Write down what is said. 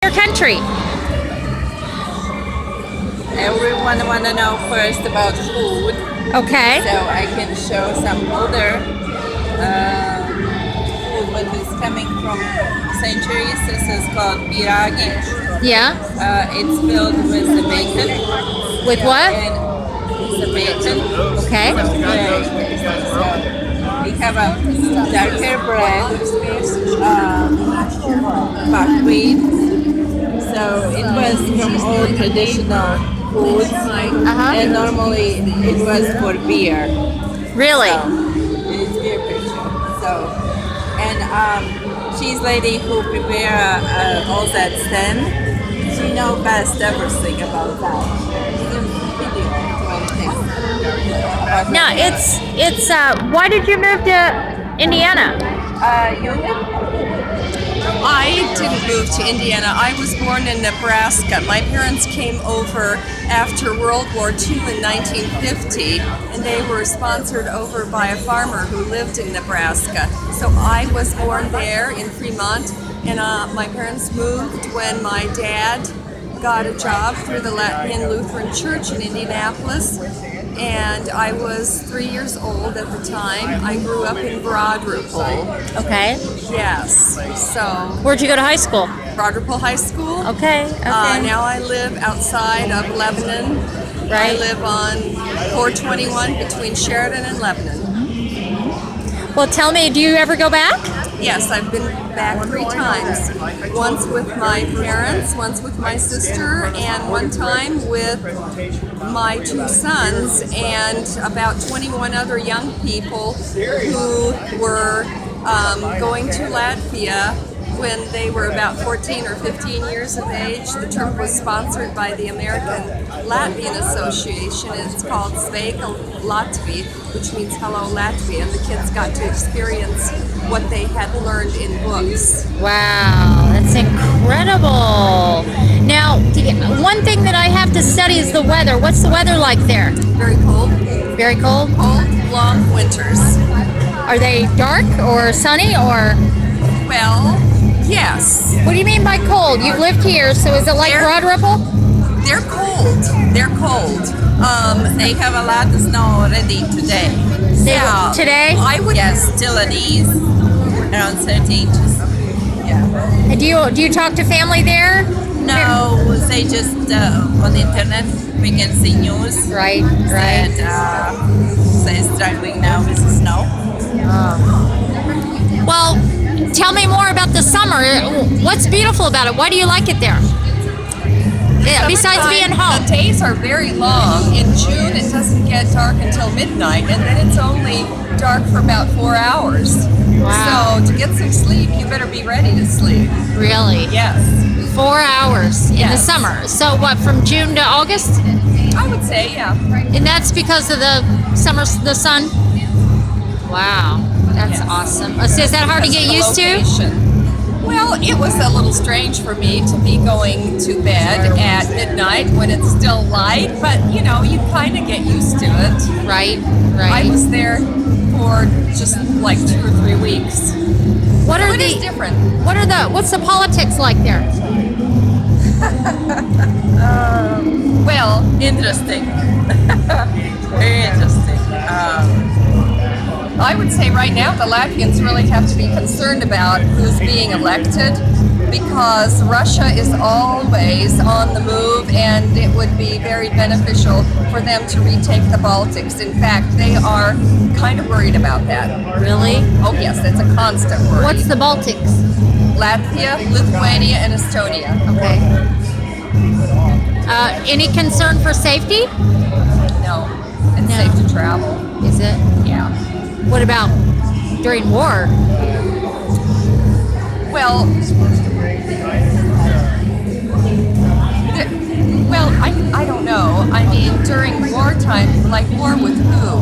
Your country. Everyone want to know first about food, Okay. so I can show some older food what is coming from centuries. This is called biragi. Yeah. It's filled with the bacon. With what? And the bacon. Okay. Bread. So we have a darker bread, buckwheat. So it was from old traditional foods, and normally it was for beer. Really? So it's beer picture. So and cheese lady who prepare all that stand, she know best everything about that. Video to understand. No, it's why did you move to Indiana? You live? I didn't move to Indiana. I was born in Nebraska. My parents came over after World War II in 1950, and they were sponsored over by a farmer who lived in Nebraska. So I was born there in Fremont, and my parents moved when my dad got a job through the Latvian Lutheran Church in Indianapolis. And I was 3 years old at the time. I grew up in Broadrupel. Okay. Yes. So Where'd you go to high school? Broadrupel High School. Okay. Okay. Now I live outside of Lebanon. I Right. live on 421 between Sheridan and Lebanon. Well, tell me, do you ever go back? Yes, I've been back 3 times. Once with my parents, once with my sister, and one time with my 2 sons and about 21 other young people who were going to Latvia when they were about 14 or 15 years of age. The trip was sponsored by the American Latvian Association. It's called Sveika Latvia, which means Hello Latvia, and the kids got to experience what they had learned in books. Wow, that's incredible. Now, one thing that I have to study is the weather. What's the weather like there? Very cold. Very cold? Cold, long winters. Are they dark or sunny or? Well, yes. What do you mean by cold? You've lived here, so is it like They're- Broadrupel? They're cold. They're cold. They have a lot of snow already today. Yeah. Today? I would. Yes, still at ease, around 30 inches. Yeah. And do you talk to family there? No, they just on the internet we can see news. Right, right. That they're struggling now with the snow. Well, tell me more about the summer. What's beautiful about it? Why do you like it there? Yeah, besides Summertime, being home. the days are very long. In June, it doesn't get dark until midnight, and then it's only dark for about 4 hours. Wow. So to get some sleep, you better be ready to sleep. Really? Yes, 4 hours in the Yes. summer. So what, from June to August? I would say, yeah. And that's because of the summer, the sun? Wow, that's Yes. awesome. So is that hard to Because get of the used to? location. Well, it was a little strange for me to be going to bed at midnight when it's still light, but you know, you kind of get used to it. Right, I right. was there for just like 2 or 3 weeks. What are It is the different. what's the politics like there? Well, Interesting. Very interesting. I would say right now the Latvians really have to be concerned about who's being elected because Russia is always on the move and it would be very beneficial for them to retake the Baltics. In fact, they are kind of worried about that. Really? Oh yes, it's a constant worry. What's the Baltics? Latvia, Lithuania, and Estonia. Okay. Any concern for safety? No, it's No. safe to travel. Is it? Yeah. What about during war? Well, I don't know. I mean, during wartime, like war with who?